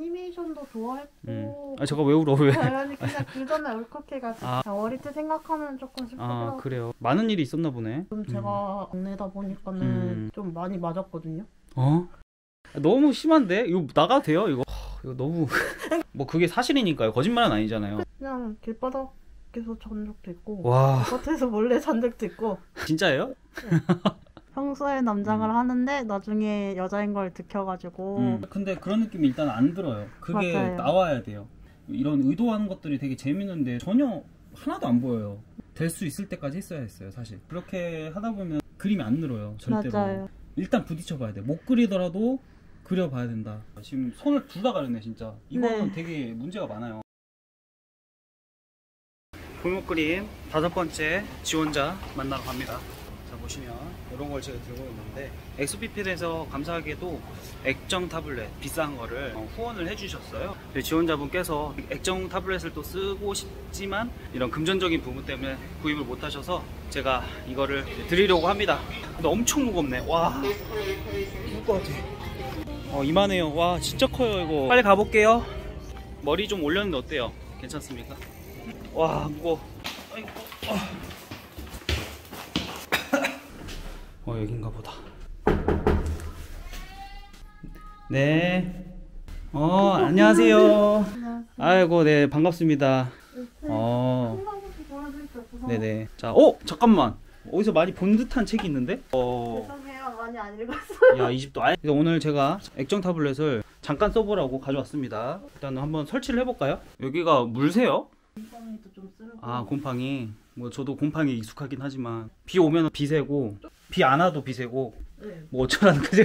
애니메이션도 좋아했고. 아, 제가 왜 울어, 왜? 아니 그냥 그 전에 울컥해가지고. 어릴 때 생각하면 조금 슬프더라고. 아, 그래요. 많은 일이 있었나 보네. 좀 제가 막내다 보니까는 좀 많이 맞았거든요. 어? 너무 심한데? 이거 나가도 돼요? 이거 너무 뭐 그게 사실이니까요. 거짓말은 아니잖아요. 그냥 길바닥에서 잔 적도 있고, 와, 아파트에서 몰래 잔 적도 있고. 진짜예요? 평소에 남장을 하는데 나중에 여자인 걸 들켜가지고. 근데 그런 느낌이 일단 안 들어요. 그게 맞아요. 나와야 돼요. 이런 의도하는 것들이 되게 재밌는데 전혀 하나도 안 보여요. 될 수 있을 때까지 했어야 했어요, 사실. 그렇게 하다 보면 그림이 안 늘어요, 절대로. 맞아요. 일단 부딪혀 봐야 돼. 못 그리더라도 그려봐야 된다. 지금 손을 둘 다 가렸네, 진짜. 이거는 네. 되게 문제가 많아요. 골목 그림 5번째 지원자 만나러 갑니다. 자, 보시면 이런 걸 제가 들고 있는데, 엑소피필에서 감사하게도 액정 타블렛 비싼 거를 후원을 해주셨어요. 지원자분께서 액정 타블렛을 또 쓰고 싶지만 이런 금전적인 부분 때문에 구입을 못 하셔서 제가 이거를 드리려고 합니다. 근데 엄청 무겁네. 와, 무거울 것 같아. 이만해요. 와, 진짜 커요. 이거 빨리 가볼게요. 머리 좀 올렸는데 어때요? 괜찮습니까? 와, 무거워. 아이고. 여긴가 보다. 네. 안녕하세요. 아이고, 네, 반갑습니다. 네네. 자, 잠깐만. 어디서 많이 본 듯한 책이 있는데? 죄송해요, 많이 안 읽었어요. 야, 이 집도 그래서 오늘 제가 액정 타블렛을 잠깐 써보라고 가져왔습니다. 일단 한번 설치를 해볼까요? 여기가 물새요? 곰팡이도 좀 쓰고. 아, 곰팡이. 뭐 저도 곰팡이 익숙하긴 하지만 비 오면 비 새고 비 안 와도 비 새고 네. 뭐 어쩌라는 거지.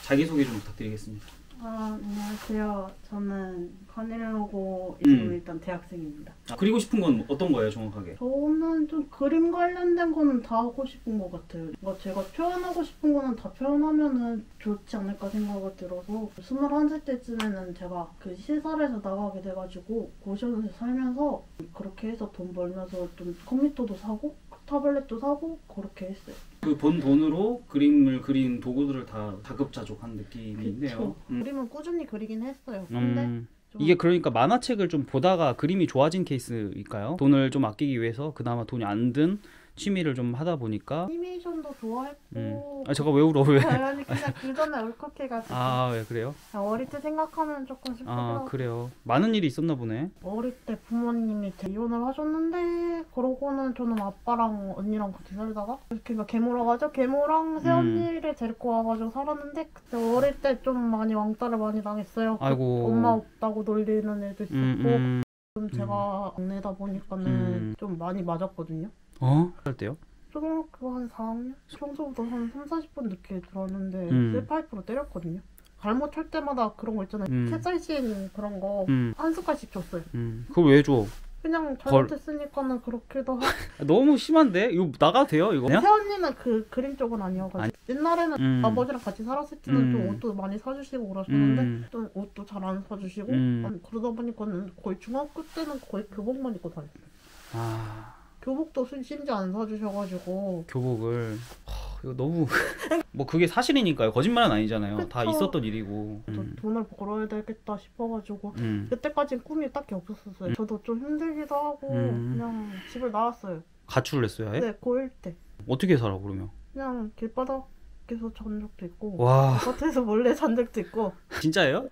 자기소개 좀 부탁드리겠습니다. 안녕하세요. 저는 카닐로고 지금 일단 대학생입니다. 그리고 싶은 건 어떤 거예요, 정확하게? 저는 좀 그림 관련된 거는 다 하고 싶은 것 같아요. 제가 표현하고 싶은 거는 다 표현하면은 좋지 않을까 생각이 들어서 21살 때쯤에는 제가 그 시설에서 나가게 돼가지고 고시원에서 살면서 그렇게 해서 돈 벌면서 좀 컴퓨터도 사고 타블렛도 사고 그렇게 했어요. 그 번 돈으로 그림을 그린 도구들을 다 자급자족한 느낌이 있네요. 그림은 꾸준히 그리긴 했어요. 근데 이게 그러니까 만화책을 좀 보다가 그림이 좋아진 케이스일까요? 돈을 좀 아끼기 위해서 그나마 돈이 안 든 취미를 좀 하다 보니까. 애니메이션도 좋아했고. 아, 제가 왜 울어, 왜? 아니 그냥 그 전에 울컥해가지고. 아, 왜 그래요? 어릴 때 생각하면 조금 슬프더라고. 아, 그래요. 많은 일이 있었나 보네. 어릴 때 부모님이 이혼을 하셨는데 그러고는 저는 아빠랑 언니랑 같이 살다가 그러니까 계모라고 하죠. 계모랑 새언니를 데리고 와가지고 살았는데 그때 어릴 때 좀 많이 왕따를 많이 당했어요. 아이고. 엄마 없다고 놀리는 애도 있었고 좀 제가 막내다 보니까는 좀 많이 맞았거든요. 할 때요? 초등학교 한 4학년? 평소보다 한 3-40분 늦게 들어왔는데 쇠파이프로 때렸거든요. 잘못 할 때마다 그런 거 있잖아요. 캡사이신 그런 거 한 숟갈씩 줬어요. 그걸 왜 줘? 그냥 잘못했으니까는 그렇게도 하고. 너무 심한데? 이거 나가도 돼요, 이거? 새언니는 그 그림 쪽은 아니어가지고 옛날에는 아버지랑 같이 살았을 때는 좀 옷도 많이 사주시고 그러셨는데 좀 옷도 잘 안 사주시고 그러다 보니까는 거의 중학교 때는 거의 교복만 입고 다녔어요. 교복도 심지어 안 사주셔가지고. 교복을 이거 너무 뭐 그게 사실이니까요. 거짓말은 아니잖아요. 그쵸. 다 있었던 일이고. 돈을 벌어야 되겠다 싶어가지고 그때까지는 꿈이 딱히 없었어요. 저도 좀 힘들기도 하고 그냥 집을 나왔어요. 가출을 했어요, 아예? 네, 고1 때. 어떻게 살아, 그러면? 그냥 길바닥에서 잔 적도 있고 와, 아파트에서 몰래 잔 적도 있고. 진짜예요? 네.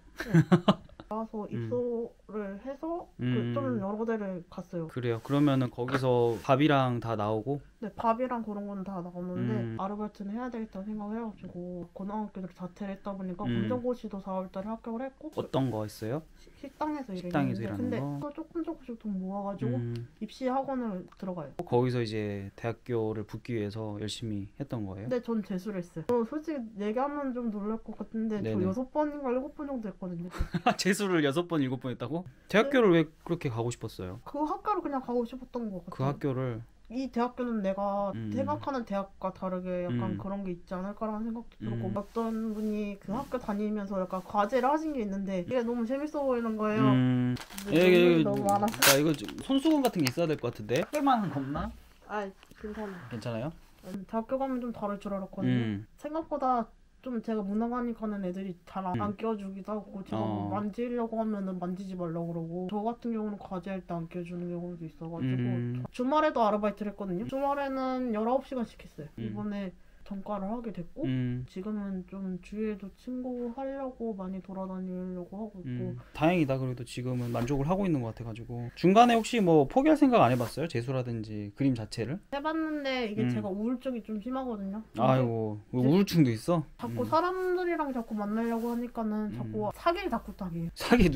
나와서 입소를 해서 좀 여러 데를 갔어요. 그래요. 그러면은 거기서 밥이랑 다 나오고? 네, 밥이랑 그런 건 다 나오는데 아르바이트는 해야 되겠다는 생각을 해가지고 고등학교를 자퇴를 했다 보니까 검정고시도 4월달에 합격을 했고. 어떤 거 했어요? 식당에서 식당에서 일했는데 일하는 근데 조금씩 돈 모아가지고 입시 학원을 들어가요. 거기서 이제 대학교를 붙기 위해서 열심히 했던 거예요? 근데 전 재수를 했어요. 솔직히 얘기하면 좀 놀랄 것 같은데 네네. 저 6번인가 7번 정도 했거든요. 재수를 6번, 7번 했다고? 대학교를 왜 그렇게 가고 싶었어요? 그 학교를 그냥 가고 싶었던 것 같아요. 그 학교를? 이 대학교는 내가 생각하는 대학과 다르게 약간 그런 게 있지 않을까라는 생각도 들고 어떤 분이 그 학교 다니면서 약간 과제를 하신 게 있는데 이게 너무 재밌어 보이는 거예요. 이게 너무 많아서. 자, 이거 손수건 같은 게 있어야 될 것 같은데? 학교만 겁나? 아, 괜찮아요. 괜찮아요? 대학교 가면 좀 다를 줄 알았거든요. 생각보다 좀 제가 무난하니 가는 애들이 잘 안 껴주기도 하고 제가 뭐 만지려고 하면은 만지지 말라고 그러고 저 같은 경우는 과제할 때 안 껴주는 경우도 있어가지고 주말에도 아르바이트를 했거든요. 주말에는 19시간씩 했어요. 이번에 전과를 하게 됐고 지금은 좀 주위에도 친구 하려고 많이 돌아다니려고 하고 있고 다행이다. 그래도 지금은 만족을 하고 있는 것 같아가지고 중간에 혹시 뭐 포기할 생각 안 해봤어요? 재수라든지 그림 자체를? 해봤는데 이게 제가 우울증이 좀 심하거든요. 아이고 우울증도 있어? 자꾸 사람들이랑 자꾸 만나려고 하니까는 자꾸 사기를 자꾸 당해요. 사기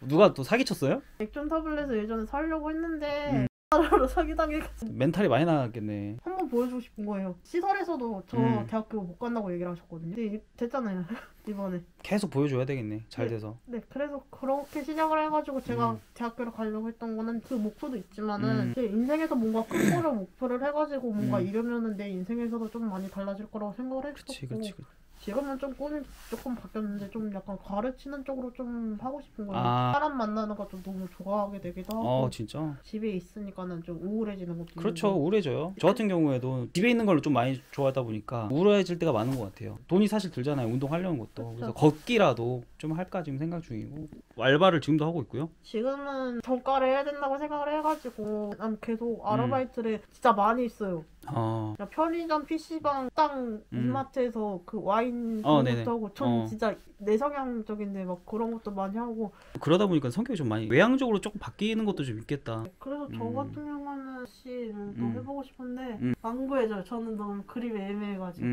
누가 또 사기쳤어요? 액션 타블렛을 예전에 사려고 했는데 하루로 사기당해가지고 멘탈이 많이 나갔겠네. 한번 보여주고 싶은 거예요. 시설에서도 저 대학교 못 간다고 얘기를 하셨거든요. 근데 됐잖아요. 이번에 계속 보여줘야 되겠네. 잘 돼서. 네, 그래서 그렇게 시작을 해가지고 제가 대학교를 가려고 했던 거는 그 목표도 있지만은 제 인생에서 뭔가 큰 거를 목표를 해가지고 뭔가 이루면은 내 인생에서도 좀 많이 달라질 거라고 생각을 했었고 그치. 지금은 좀 꿈이 조금 바뀌었는데 좀 약간 가르치는 쪽으로 좀 하고 싶은 거예요. 아. 사람 만나는 것도 너무 좋아하게 되기도 하고 진짜? 집에 있으니까는 좀 우울해지는 것도 그렇죠. 있고. 우울해져요. 저 같은 경우에도 집에 있는 걸로 좀 많이 좋아하다 보니까 우울해질 때가 많은 것 같아요. 돈이 사실 들잖아요. 운동하려는 것도. 그래서 걷기라도 좀 할까 지금 생각 중이고 알바를 지금도 하고 있고요. 지금은 전과를 해야 된다고 생각을 해가지고 난 계속 아르바이트를 진짜 많이 했어요. 그냥 편의점, PC방, 땅, 이마트에서 그 와인 그런 것도 하고 전 진짜 내성향적인데 막 그런 것도 많이 하고 그러다 보니까 성격이 좀 많이 외향적으로 조금 바뀌는 것도 좀 있겠다. 그래서 저 같은 경우는 씨를 또 해보고 싶은데 안 구해져요. 저는 너무 그림이 애매해가지고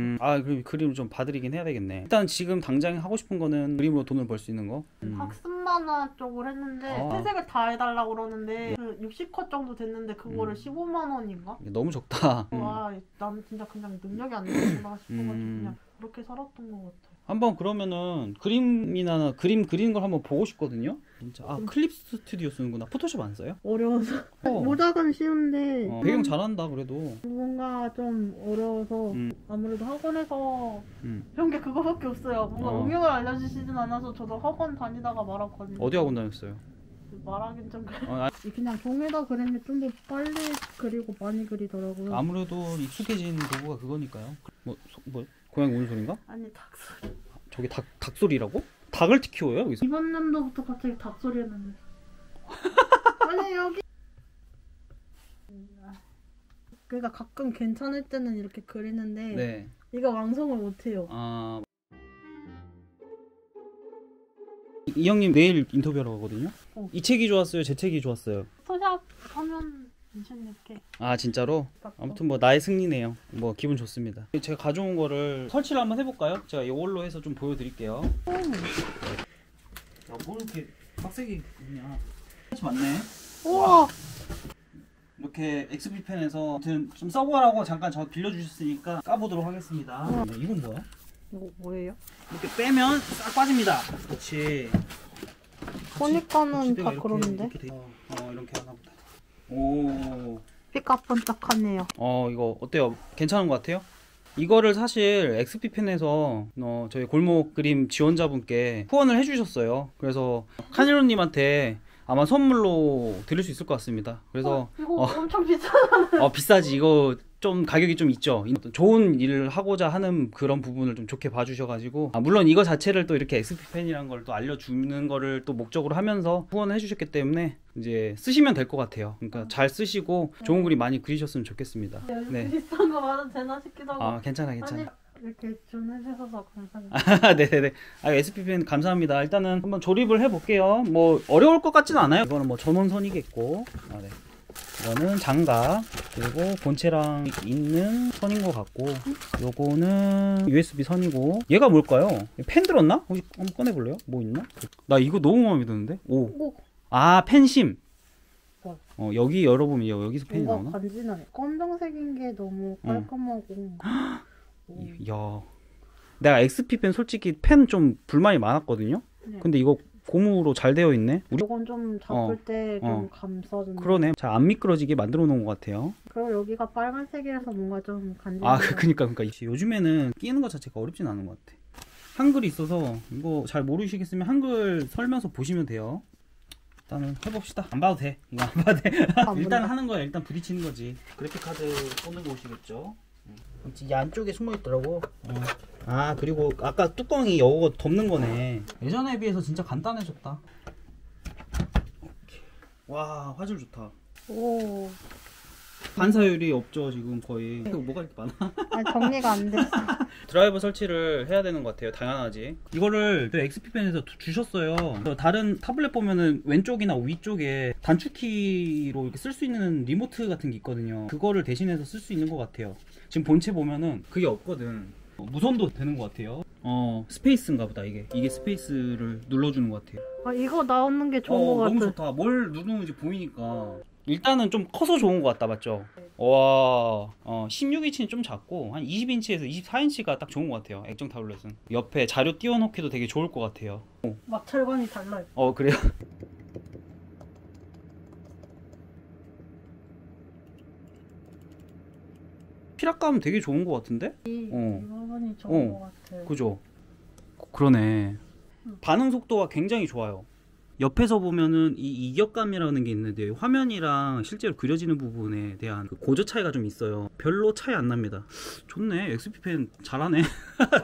그럼 그림을 좀 봐드리긴 해야 되겠네. 일단 지금 당장 하고 싶은 거는 그림으로 돈을 벌 수 있는 거. 학습 만화 쪽을 했는데 회색을 다 해달라고 그러는데 그 60컷 정도 됐는데 그거를 15만 원인가? 너무 적다. 와, 난 진짜 그냥 능력이 안 되는구나 싶어가지고 그냥 그렇게 살았던 것 같아요. 한번 그러면은 그림이나 그림 그리는 걸 한번 보고 싶거든요. 진짜 클립 스튜디오 쓰는구나. 포토샵 안 써요? 어려워서 모작은 쉬운데 배경 잘한다 그래도. 뭔가 좀 어려워서 아무래도 학원에서 배운 게 그거밖에 없어요. 뭔가 응용을 알려주시진 않아서 저도 학원 다니다가 말았거든요. 어디 학원 다녔어요? 말하긴 좀 그래요. 그냥 종에다 그리면 좀 더 빨리 그리고 많이 그리더라고요. 아무래도 익숙해진 도구가 그거니까요. 뭐 고양이 우는 소린가? 아니 닭소리. 저게 닭소리라고? 닭을 키워요 여기서? 이번 년도부터 갑자기 닭소리 했는데 아니 여기 그러니까 가끔 괜찮을 때는 이렇게 그리는데 이거 완성을 못해요. 이 형님 내일 인터뷰하러 가거든요. 이 책이 좋았어요? 제 책이 좋았어요? 포샵 하면 괜찮게. 진짜로? 아무튼 뭐 나의 승리네요. 뭐 기분 좋습니다. 제가 가져온 거를 설치를 한번 해볼까요? 제가 이걸로 해서 좀 보여드릴게요. 뭐 이렇게 빡세게 그냥 설치 맞네. 우와. 이렇게 XP펜에서 아무튼 좀 써보라고 잠깐 저 빌려주셨으니까 까보도록 하겠습니다. 이건 뭐야? 이거 뭐예요? 이렇게 빼면 싹 빠집니다. 그렇지. 보니까는 다 그러는데. 이렇게 하나 보다. 오. 삐까뻔쩍하네요. 이거 어때요? 괜찮은 것 같아요? 이거를 사실 XP펜에서 저희 골목 그림 지원자분께 후원을 해주셨어요. 그래서 카니로님한테 아마 선물로 드릴 수 있을 것 같습니다. 그래서 이거 엄청 비싸잖아요. 비싸지. 이거 좀 가격이 좀 있죠. 좋은 일을 하고자 하는 그런 부분을 좀 좋게 봐주셔가지고 물론 이거 자체를 또 이렇게 XP펜이라는 걸 또 알려주는 거를 또 목적으로 하면서 후원을 해주셨기 때문에 이제 쓰시면 될 것 같아요. 그러니까 잘 쓰시고 좋은 그림 많이 그리셨으면 좋겠습니다. 네. 비싼 거 많아도 되나 싶기도 하고. 괜찮아. 아니, 이렇게 좀 해주셔서 감사합니다. 네네네. SP펜 감사합니다. 일단은 한번 조립을 해볼게요. 뭐 어려울 것 같지는 않아요. 이거는 뭐 전원선이겠고, 네. 이거는 장갑, 그리고 본체랑 있는 선인 것 같고, 요거는 USB 선이고, 얘가 뭘까요? 펜 들었나? 혹시 한번 꺼내볼래요? 뭐 있나? 나 이거 너무 마음에 드는데? 펜심. 여기 열어보면 여기서 펜이 나오나? 간지나요. 검정색인 게 너무 깔끔하고. 야, 내가 XP펜 솔직히 펜 좀 불만이 많았거든요. 근데 이거 고무로 잘 되어 있네. 이건 좀 잡을 때 좀 감싸주는. 그러네. 잘 안 미끄러지게 만들어 놓은 것 같아요. 그리고 여기가 빨간색이라서 뭔가 좀 간지나. 그러니까 요즘에는 끼는 것 자체가 어렵진 않은 것 같아. 한글이 있어서 이거 잘 모르시겠으면 한글 설명서 보시면 돼요. 일단은 해봅시다. 안 봐도 돼. 이거 안 봐도 돼. 일단 하는 거야. 일단 부딪히는 거지. 그래픽 카드 꽂는 곳이겠죠. 이 안쪽에 숨어 있더라고. 아 그리고 아까 뚜껑이 이거 덮는 거네. 예전에 비해서 진짜 간단해졌다. 와 화질 좋다. 오. 반사율이 없죠 지금 거의. 뭐가 이렇게 많아? 아니, 정리가 안 됐어. 드라이버 설치를 해야 되는 것 같아요. 당연하지. 이거를 XP펜에서 주셨어요. 다른 타블렛 보면은 왼쪽이나 위쪽에 단축키로 이렇게 쓸 수 있는 리모트 같은 게 있거든요. 그거를 대신해서 쓸 수 있는 것 같아요. 지금 본체 보면은 그게 없거든. 무선도 되는 것 같아요. 스페이스인가 보다. 이게 스페이스를 눌러주는 것 같아요. 아, 이거 나오는 게 좋은 것 같아. 너무 좋다. 뭘 누르는지 보이니까. 일단은 좀 커서 좋은 것 같다, 맞죠? 와, 16인치는 좀 작고 한 20인치에서 24인치가 딱 좋은 것 같아요. 액정 타블렛은 옆에 자료 띄워놓기도 되게 좋을 것 같아요. 마찰관이 달라요. 그래요? 피락감 되게 좋은 것 같은데? 이 화면이 좋은 것 같아. 그죠? 그러네. 반응 속도가 굉장히 좋아요. 옆에서 보면은 이 이격감이라는 게 있는데 화면이랑 실제로 그려지는 부분에 대한 그 고저 차이가 좀 있어요. 별로 차이 안 납니다. 좋네. XP펜 잘하네.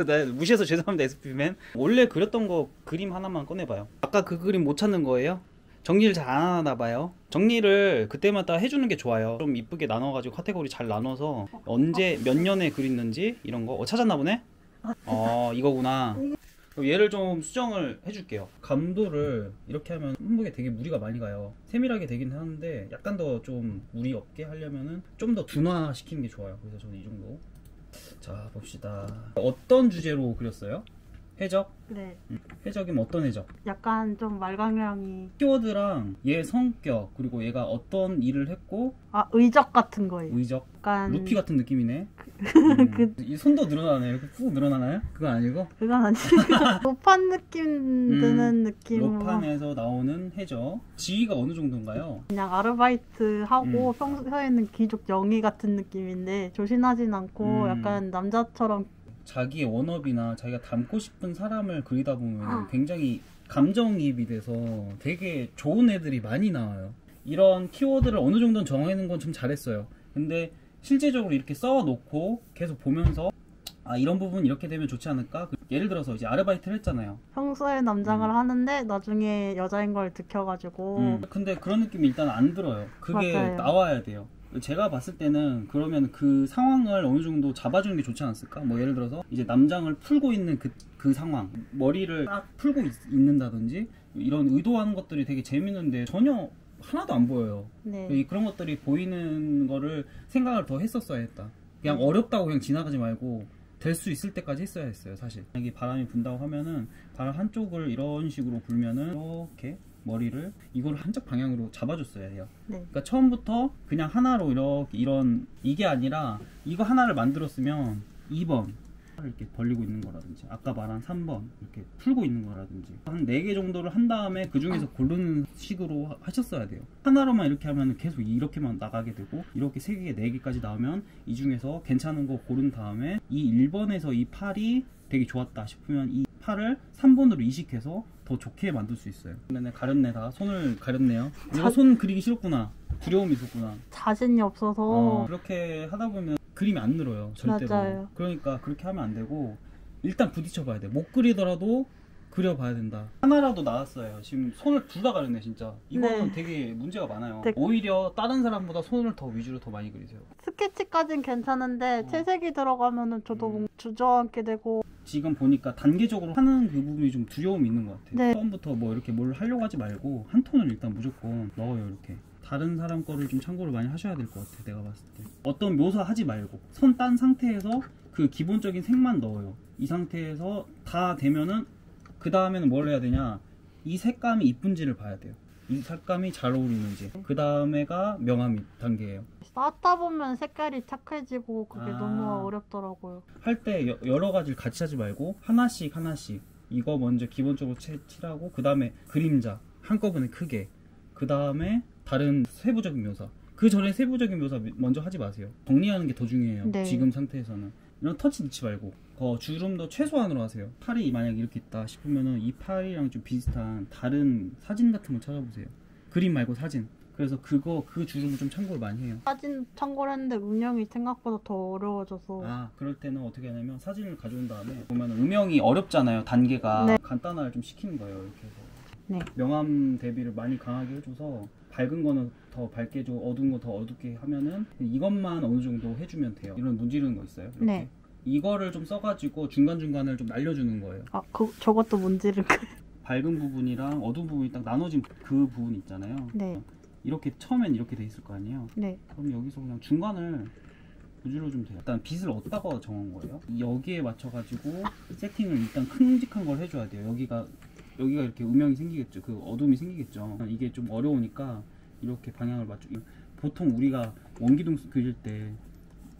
나 무시해서 죄송합니다. XP펜. 원래 그렸던 거 그림 하나만 꺼내봐요. 아까 그 그림 못 찾는 거예요? 정리를 잘 안 하나 봐요. 정리를 그때마다 해주는 게 좋아요. 좀 이쁘게 나눠가지고 카테고리 잘 나눠서 언제 몇 년에 그렸는지 이런 거 찾았나 보네? 이거구나. 얘를 좀 수정을 해줄게요. 감도를 이렇게 하면 손목에 되게 무리가 많이 가요. 세밀하게 되긴 하는데 약간 더 좀 무리 없게 하려면은 좀 더 둔화시키는 게 좋아요. 그래서 저는 이 정도. 자 봅시다. 어떤 주제로 그렸어요? 해적? 네. 해적이면 어떤 해적? 약간 좀 말광량이. 키워드랑 얘 성격 그리고 얘가 어떤 일을 했고. 의적 같은 거예요. 의적? 약간 루피 같은 느낌이네. 이 손도 늘어나네. 이렇게 푹 늘어나나요? 그건 아니고? 그건 아니지. 로판 느낌 드는 느낌으로. 로판에서 나오는 해적. 지위가 어느 정도인가요? 그냥 아르바이트 하고 평소에는 귀족 영희 같은 느낌인데 조신하진 않고 약간 남자처럼 자기의 원업이나 자기가 닮고 싶은 사람을 그리다 보면 굉장히 감정이입이 돼서 되게 좋은 애들이 많이 나와요. 이런 키워드를 어느 정도는 정해놓은 건 좀 잘했어요. 근데 실제적으로 이렇게 써놓고 계속 보면서 이런 부분 이렇게 되면 좋지 않을까? 예를 들어서 이제 아르바이트를 했잖아요. 평소에 남장을 하는데 나중에 여자인 걸 들켜가지고 근데 그런 느낌이 일단 안 들어요. 그게 맞아요. 나와야 돼요. 제가 봤을 때는 그러면 그 상황을 어느 정도 잡아주는 게 좋지 않았을까? 뭐 예를 들어서 이제 남장을 풀고 있는 그 상황, 머리를 딱 풀고 있는다든지 이런 의도하는 것들이 되게 재밌는데 전혀 하나도 안 보여요. 네. 그런 것들이 보이는 거를 생각을 더 했었어야 했다. 그냥 어렵다고 그냥 지나가지 말고 될 수 있을 때까지 했어야 했어요. 사실 만약에 바람이 분다고 하면은 바람 한쪽을 이런 식으로 불면은 이렇게 머리를 이걸 한쪽 방향으로 잡아줬어야 해요. 네. 그러니까 처음부터 그냥 하나로 이렇게 이게 아니라 이거 하나를 만들었으면 2번 이렇게 벌리고 있는 거라든지 아까 말한 3번 이렇게 풀고 있는 거라든지 한 4개 정도를 한 다음에 그 중에서 고르는 식으로 하셨어야 돼요. 하나로만 이렇게 하면 계속 이렇게만 나가게 되고 이렇게 3개, 4개까지 나오면 이 중에서 괜찮은 거 고른 다음에 이 1번에서 이 팔이 되게 좋았다 싶으면 이 팔을 3번으로 이식해서 더 좋게 만들 수 있어요. 근데 가렸네. 다 손을 가렸네요. 이거 손 그리기 싫었구나. 두려움이 있었구나. 자신이 없어서 그렇게 하다 보면 그림이 안 늘어요. 절대로. 맞아요. 그러니까 그렇게 하면 안 되고 일단 부딪혀 봐야 돼. 못 그리더라도 그려봐야 된다. 하나라도 나왔어요. 지금 손을 둘 다 가렸네 진짜. 이거는 네. 되게 문제가 많아요. 네. 오히려 다른 사람보다 손을 더 위주로 더 많이 그리세요. 스케치까진 괜찮은데 채색이 들어가면은 저도 주저앉게 되고. 지금 보니까 단계적으로 하는 그 부분이 좀 두려움이 있는 것 같아요. 네. 처음부터 뭐 이렇게 뭘 하려고 하지 말고 한 톤을 일단 무조건 넣어요. 이렇게 다른 사람 거를 좀 참고를 많이 하셔야 될 것 같아. 내가 봤을 때 어떤 묘사 하지 말고 손 딴 상태에서 그 기본적인 색만 넣어요. 이 상태에서 다 되면은 그 다음에는 뭘 해야 되냐, 이 색감이 이쁜지를 봐야 돼요. 이 색감이 잘 어울리는지. 그 다음에가 명암 단계예요. 쌓다 보면 색깔이 착해지고 그게 너무 어렵더라고요. 할 때 여러 가지를 같이 하지 말고 하나씩 이거 먼저 기본적으로 칠하고 그 다음에 그림자 한꺼번에 크게, 그 다음에 다른 세부적인 묘사, 그 전에 세부적인 묘사 먼저 하지 마세요. 정리하는 게 더 중요해요. 네. 지금 상태에서는 이런 터치 넣지 말고 주름도 최소한으로 하세요. 팔이 만약 이렇게 있다 싶으면은 이 팔이랑 좀 비슷한 다른 사진 같은 거 찾아보세요. 그림 말고 사진. 그래서 그 주름을 좀 참고를 많이 해요. 사진 참고를 했는데 음영이 생각보다 더 어려워져서. 아, 그럴 때는 어떻게 하냐면 사진을 가져온 다음에 보면 음영이 어렵잖아요. 단계가. 네. 간단화를 좀 시키는 거예요. 이렇게 해서. 네. 명암 대비를 많이 강하게 해줘서 밝은 거는 더 밝게 해줘, 어두운 거 더 어둡게 하면은 이것만 어느 정도 해주면 돼요. 이런 문지르는 거 있어요. 이렇게. 네. 이거를 좀 써가지고 중간중간을 좀 날려주는 거예요. 아, 저것도 문지를 밝은 부분이랑 어두운 부분이 딱 나눠진 그 부분 있잖아요. 네. 이렇게 처음엔 이렇게 돼 있을 거 아니에요. 네. 그럼 여기서 그냥 중간을 문질러주면 돼요. 일단 빛을 어디다가 정한 거예요. 여기에 맞춰가지고 세팅을 일단 큼직한 걸 해줘야 돼요. 여기가 이렇게 음영이 생기겠죠. 그 어둠이 생기겠죠. 이게 좀 어려우니까 이렇게 방향을 맞춰. 보통 우리가 원기둥 그릴 때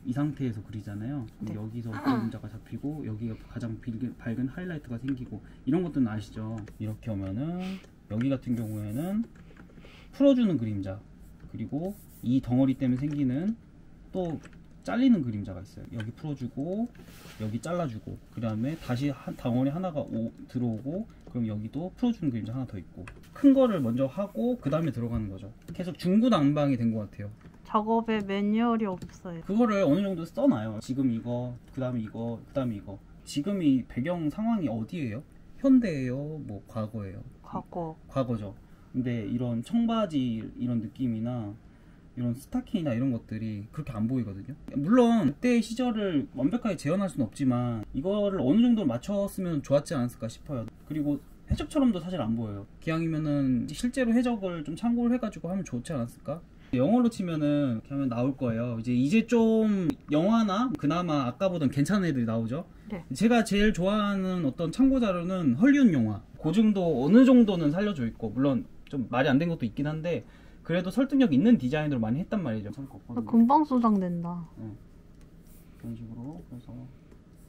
이 상태에서 그리잖아요. 근데 네. 여기서 그림자가 잡히고 여기가 가장 밝은 하이라이트가 생기고 이런 것들은 아시죠? 이렇게 오면은 여기 같은 경우에는 풀어주는 그림자, 그리고 이 덩어리 때문에 생기는 또 잘리는 그림자가 있어요. 여기 풀어주고 여기 잘라주고 그 다음에 다시 한 덩어리 하나가 들어오고 그럼 여기도 풀어주는 그림자 하나 더 있고 큰 거를 먼저 하고 그 다음에 들어가는 거죠. 계속 중구난방이 된 것 같아요. 작업에 매뉴얼이 없어요. 그거를 어느 정도 써놔요. 지금 이거, 그 다음에 이거, 그 다음에 이거. 지금 이 배경 상황이 어디예요? 현대예요? 뭐 과거예요? 과거죠. 근데 이런 청바지 이런 느낌이나 이런 스타킹이나 이런 것들이 그렇게 안 보이거든요. 물론 그때 시절을 완벽하게 재현할 수는 없지만 이거를 어느 정도 맞췄으면 좋았지 않았을까 싶어요. 그리고 해적처럼도 사실 안 보여요. 기왕이면은 실제로 해적을 좀 참고를 해가지고 하면 좋지 않았을까? 영어로 치면은 이렇게 하면 나올 거예요. 이제 좀 영화나 그나마 아까보단 괜찮은 애들이 나오죠. 네. 제가 제일 좋아하는 어떤 참고 자료는 헐리우드 영화. 그 정도 어느 정도는 살려져 있고 물론 좀 말이 안 된 것도 있긴 한데 그래도 설득력 있는 디자인으로 많이 했단 말이죠. 금방 소장된다. 그런 식으로 그래서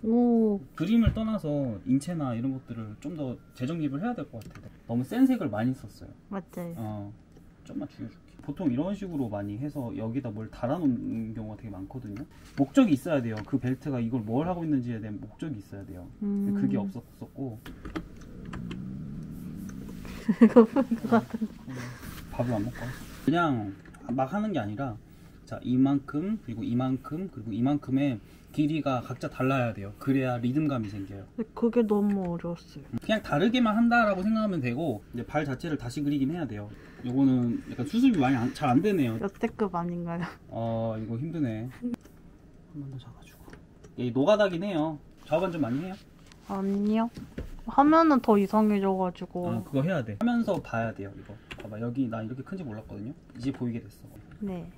오. 그림을 떠나서 인체나 이런 것들을 좀 더 재정립을 해야 될 것 같아요. 너무 센 색을 많이 썼어요. 맞아요. 좀만 죽여줄게. 보통 이런 식으로 많이 해서 여기다 뭘 달아놓는 경우가 되게 많거든요. 목적이 있어야 돼요. 그 벨트가 이걸 뭘 하고 있는지에 대한 목적이 있어야 돼요. 근데 그게 없었고 밥을 안 먹고 그냥 막 하는 게 아니라 자 이만큼 그리고 이만큼 그리고 이만큼의 길이가 각자 달라야 돼요. 그래야 리듬감이 생겨요. 그게 너무 어려웠어요. 그냥 다르게만 한다라고 생각하면 되고 이제 발 자체를 다시 그리긴 해야 돼요. 요거는 약간 수습이 많이 잘 안 되네요. 역대급 아닌가요? 이거 힘드네. 한 번 더 잡아주고. 이 노가다긴 해요. 작업은 좀 많이 해요? 아니요. 하면은 더 이상해져가지고. 그거 해야 돼. 하면서 봐야 돼요. 이거 봐봐. 여기 나 이렇게 큰지 몰랐거든요. 이제 보이게 됐어. 네.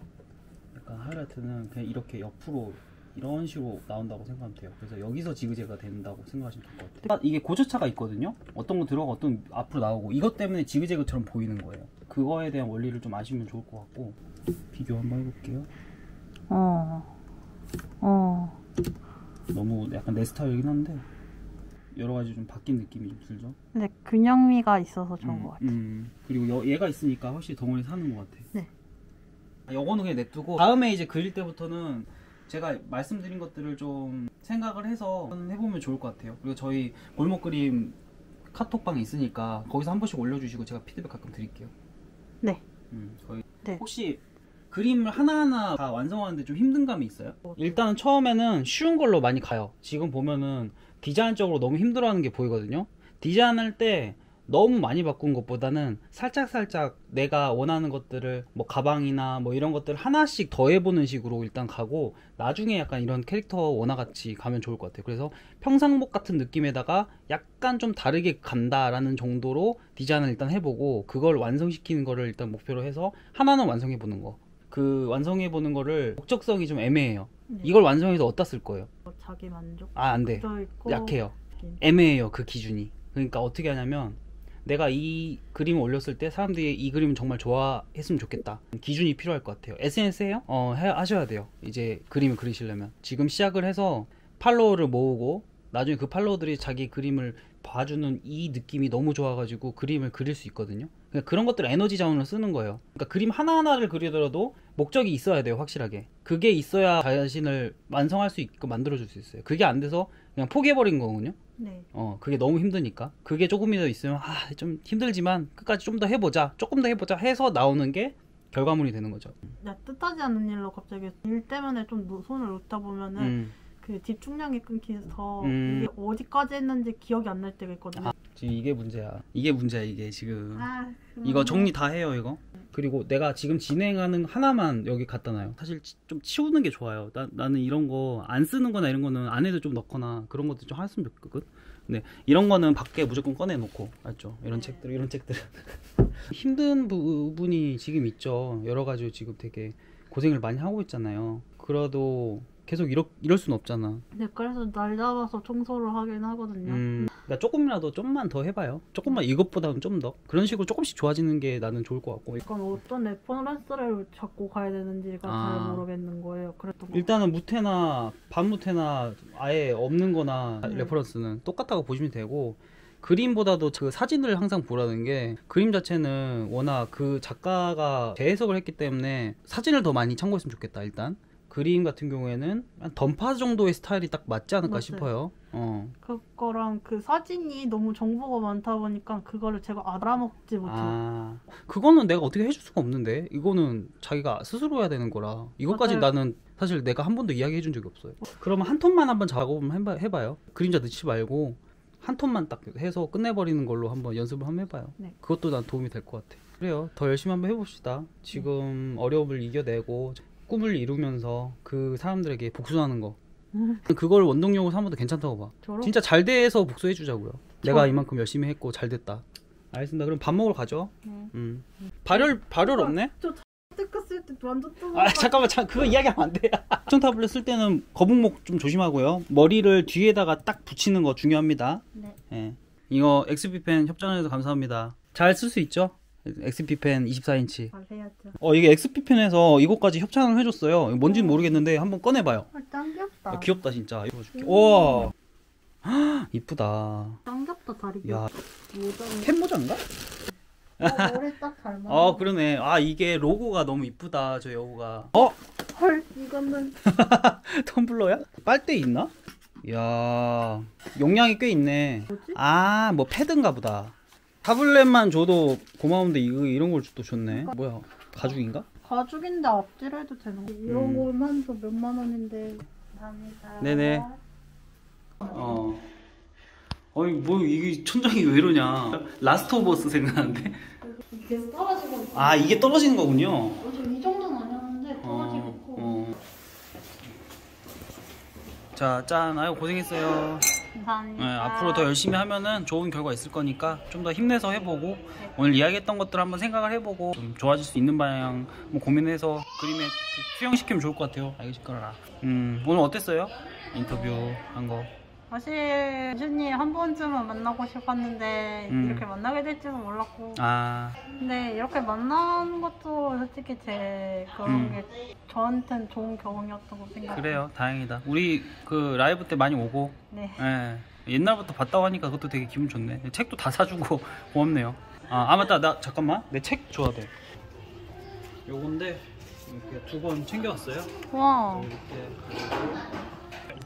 약간 하이라이트는 그냥 이렇게 옆으로 이런 식으로 나온다고 생각하면 돼요. 그래서 여기서 지그재그가 된다고 생각하시면 될 것 같아요. 이게 고저차가 있거든요. 어떤 거 들어가고 어떤 거 앞으로 나오고 이것 때문에 지그재그처럼 보이는 거예요. 그거에 대한 원리를 좀 아시면 좋을 것 같고 비교 한번 해볼게요. 너무 약간 내 스타일이긴 한데 여러 가지 좀 바뀐 느낌이 좀 들죠. 근데 균형미가 있어서 좋은 것 같아요. 그리고 얘가 있으니까 훨씬 덩어리 사는 것 같아. 네. 요거는 그냥 냅두고 다음에 이제 그릴 때부터는 제가 말씀드린 것들을 좀 생각을 해서 해보면 좋을 것 같아요. 그리고 저희 골목 그림 카톡방이 있으니까 거기서 한 번씩 올려주시고 제가 피드백 가끔 드릴게요. 네. 네. 혹시 그림을 하나하나 다 완성하는데 좀 힘든 감이 있어요? 일단은 처음에는 쉬운 걸로 많이 가요. 지금 보면은 디자인적으로 너무 힘들어하는 게 보이거든요. 디자인할 때 너무 많이 바꾼 것보다는 살짝살짝 내가 원하는 것들을 뭐 가방이나 뭐 이런 것들 하나씩 더해보는 식으로 일단 가고 나중에 약간 이런 캐릭터 원화같이 가면 좋을 것 같아요. 그래서 평상복 같은 느낌에다가 약간 좀 다르게 간다라는 정도로 디자인을 일단 해보고 그걸 완성시키는 거를 일단 목표로 해서 하나는 완성해보는 거. 그 완성해보는 거를 목적성이 좀 애매해요. 네. 이걸 완성해서 어디다 쓸 거예요? 자기 만족. 안 돼. 약해요. 애매해요. 그 기준이. 그러니까 어떻게 하냐면 내가 이 그림을 올렸을 때 사람들이 이 그림을 정말 좋아했으면 좋겠다. 기준이 필요할 것 같아요. SNS 해요? 하셔야 돼요. 이제 그림을 그리시려면. 지금 시작을 해서 팔로워를 모으고 나중에 그 팔로워들이 자기 그림을 봐주는 이 느낌이 너무 좋아가지고 그림을 그릴 수 있거든요. 그러니까 그런 것들 에너지 자원을 쓰는 거예요. 그러니까 그림 하나하나를 그리더라도 목적이 있어야 돼요. 확실하게. 그게 있어야 자신을 완성할 수 있고 만들어줄 수 있어요. 그게 안 돼서 그냥 포기해버린 거거든요. 네. 그게 너무 힘드니까. 그게 조금이라도 있으면 좀 힘들지만 끝까지 좀 더 해보자, 조금 더 해보자 해서 나오는 게 결과물이 되는 거죠. 야, 뜻하지 않은 일로 갑자기 일 때문에 좀 손을 놓다 보면은 그 집중력이 끊기서 이게 어디까지 했는지 기억이 안 날 때가 있거든요. 지금 이게 문제야. 이게 지금. 그러면... 이거 정리 다 해요 이거. 그리고 내가 지금 진행하는 하나만 여기 갖다 놔요. 사실 좀 치우는 게 좋아요. 나는 이런 거 안 쓰는 거나 이런 거는 안에도 좀 넣거나 그런 것도 좀 했으면 좋거든. 근데 이런 거는 밖에 무조건 꺼내 놓고, 알죠? 이런 책들은 힘든 부분이 지금 있죠. 여러 가지 지금 되게 고생을 많이 하고 있잖아요. 그래도 계속 이럴 순 없잖아. 네, 그래서 날 잡아서 청소를 하긴 하거든요. 그러니까 조금이라도 좀만 더 해봐요. 조금만 이것보다는 좀 더 그런 식으로 조금씩 좋아지는 게 나는 좋을 것 같고. 그럼 어떤 레퍼런스를 잡고 가야 되는지가 잘 모르겠는 거예요. 그래도 일단은 무태나 반무태나 아예 없는 거나 레퍼런스는 똑같다고 보시면 되고, 그림보다도 그 사진을 항상 보라는 게, 그림 자체는 워낙 그 작가가 재해석을 했기 때문에 사진을 더 많이 참고했으면 좋겠다. 일단 그림 같은 경우에는 한 던파 정도의 스타일이 딱 맞지 않을까 싶어요. 그거랑 그 사진이 너무 정보가 많다 보니까 그거를 제가 알아먹지 못해요. 그거는 내가 어떻게 해줄 수가 없는데, 이거는 자기가 스스로 해야 되는 거라. 이것까지 나는 사실 내가 한 번도 이야기해 준 적이 없어요. 그러면 한 톤만 한번 작업을 해봐요. 그림자 넣지 말고 한 톤만 딱 해서 끝내버리는 걸로 한번 연습을 한번 해봐요. 네. 그것도 난 도움이 될 것 같아. 그래요. 더 열심히 한번 해봅시다. 지금 어려움을 이겨내고 꿈을 이루면서 그 사람들에게 복수하는 거, 그걸 원동력으로 삼아도 괜찮다고 봐. 진짜 잘 돼서 복수해주자고요. 내가 이만큼 열심히 했고 잘 됐다. 알겠습니다. 그럼 밥 먹으러 가죠. 발열 없네? 저 스티커 쓸 때 완전 뜨거워. 잠깐만, 그거 이야기하면 안 돼. 액정 타블렛 쓸 때는 거북목 좀 조심하고요. 머리를 뒤에다가 딱 붙이는 거 중요합니다. 네. 예. 이거 XP펜 협찬해서 감사합니다. 잘 쓸 수 있죠? XP펜 24인치. 잘 해야죠. 이게 XP펜에서 이거까지 협찬을 해줬어요. 뭔지는 모르겠는데 한번 꺼내봐요. 짱 귀엽다. 귀엽다 진짜. 이거 줄게. 와, 이쁘다. 짱 귀엽다 다리. 야, 캔모자인가? 머리 딱 닮아. 그러네. 이게 로고가 너무 이쁘다. 저 여우가. 헐, 이거는 텀블러야? 빨대 있나? 이야, 용량이 꽤 있네. 뭐지? 뭐 패드인가 보다. 타블렛만 줘도 고마운데 이런 걸 또 줬네. 뭐야, 가죽인가? 가죽인데 앞질해도 되는 거. 이런 거만 더 몇만 원인데. 감사합니다. 네네. 뭐 이게 천장이 왜 이러냐. 라스트 오브 어스 생각나는데. 이게 떨어지고. 이게 떨어지는 거군요. 이 정도는 아니었는데 떨어지고. 자, 짠. 아유, 고생했어요. 감사합니다. 네, 앞으로 더 열심히 하면은 좋은 결과 있을 거니까 좀 더 힘내서 해보고, 오늘 이야기했던 것들 한번 생각을 해보고 좀 좋아질 수 있는 방향 고민해서 그림에 수용시키면 좋을 것 같아요. 알겠을까라. 오늘 어땠어요? 인터뷰 한 거. 사실 유준님 한 번쯤은 만나고 싶었는데 이렇게 만나게 될지도 몰랐고, 근데 이렇게 만나는 것도 솔직히 제 그런 게 저한테는 좋은 경험이었다고 생각해요. 그래요, 다행이다. 우리 그 라이브 때 많이 오고, 네. 옛날부터 봤다고 하니까 그것도 되게 기분 좋네. 책도 다 사주고 고맙네요. 맞다, 나 잠깐만, 내 책 줘야 돼. 요건데 이렇게 2권 챙겨왔어요. 와. 이렇게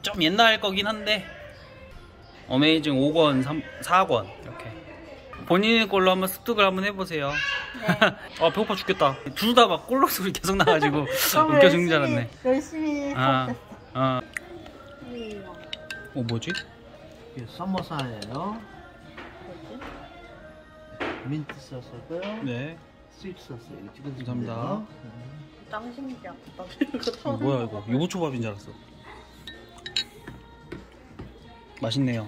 좀 옛날 거긴 한데 어메이징 5권, 4권 이렇게 본인의 걸로 한번 습득을 한번 해보세요. 네. 배고파 죽겠다. 둘 다 막 꼴록 소리 계속 나가지고 웃겨 죽는 줄 알았네. 열심히 수업했어. 뭐지? 이게 사모사예요. 민트 소스고요. 네. 스위트 소스 이렇게 감사합니다. 짱 신기하다. 뭐야 이거? 유부초밥인 줄 알았어. 맛있네요.